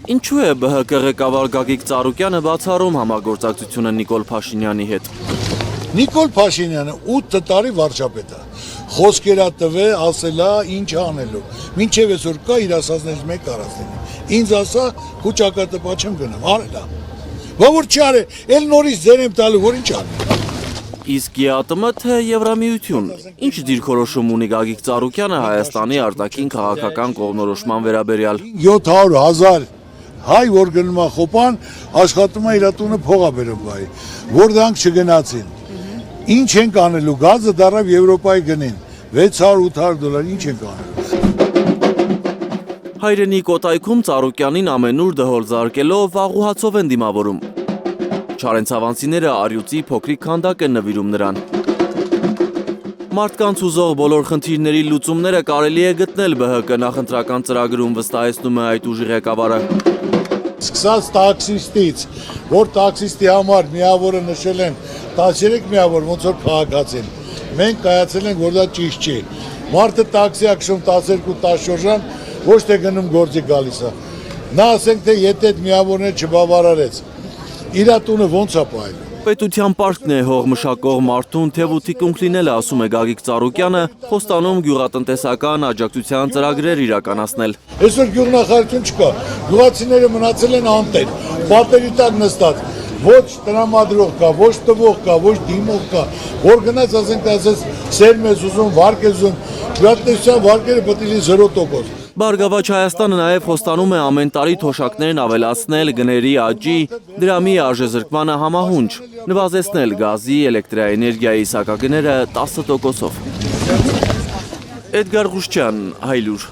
Ինչու է ԲՀԿ ղեկավար Գագիկ Ծառուկյանը բացառում համագործակցությունը Նիկոլ Փաշինյանի հետ։ Նիկոլ Փաշինյանը 8 տարի վարչապետ է։ Խոսքերա տվե, ասելա, ինչ անելու։ Մինչև այսօր կա իր ասածներից մեկ առանձնի։ Ինձ ասա, քու ճակատպա չեմ գնում, արելա։ Բա որ չարե, էլ նորից ձեր եմ տալու, որ ինչ անի։ Իսկ ԵԱՏՄ թե Եվրամիություն, ինչ դիրքորոշում ունի Գագիկ Ծառուկյանը Հայաստանի արտաքին քաղաքական կողմնորոշման վերաբերյալ։ 700,000 հայ, որ գնում է Խոպան, աշխատում է իր տունը փողա բերում բայ, որ դրանք չգնացին։ Ինչ ենք անելու, գազը դարավ Եվրոպայի գնին, 600-800 դոլար, ինչ ենք անելու։ Հայրենի Կոտայքում Ծառուկյանին ամենուր դհոլ զարկելով վաղուհացով են դիմավորում։ Չարենցավանցիները արյուծի փոքրիկ քանդակ են նվիրում նրան։ Մարդկանց ուզող բոլոր խնդիրների լուծումները կարելի է գտնել ԲՀԿ նախընտրական ծրագրում, վստահեցնում է այդ ուժի ղեկավարը։ Սկսած տաքսիստից, որ տաքսիստի համար միավորը նշել են 13 միավոր, ոնց որ քաղաքացին, մենք կայացել ենք, որ դա ճիշտ չի։ Մարդը տաքսի է քշում 12-14 ժամ, ոչ թե գնում գործի գալիս է։ Նա ասենք, թե եթե այդ միավորները չբավարարեց, իր տունը ոնց է պահել։ Պետության պարտքն է հող մշակող մարդուն թևութիկունք լինելը, ասում է Գագիկ Ծառուկյանը, Խոստանում գյուղատնտեսական աջակցության ծրագրեր իրականացնել։ Այսօր գյուղնախարարություն չկա, գյուղացիները մնացել են անտեր, պատերի տակ նստած, ոչ տրամադրող կա, ոչ տվող կա, ոչ դիմող կա, որ գնաց ասենք, ասես սերմ ես ուզում, վարկ ես ուզում, գյուղատնտեսության վարկերը պետք է 0%։ Բարգավաճ Հայաստանը նաև խոստանում է ամեն տարի թոշակներն ավելացնել գների աճի, դրամի արժեզրկմանը համահունչ, նվազեցնել գազի, էլեկտրաէներգիայի սակագները 10%-ով։ Էդգար Ղուշչյան, Հայլուր։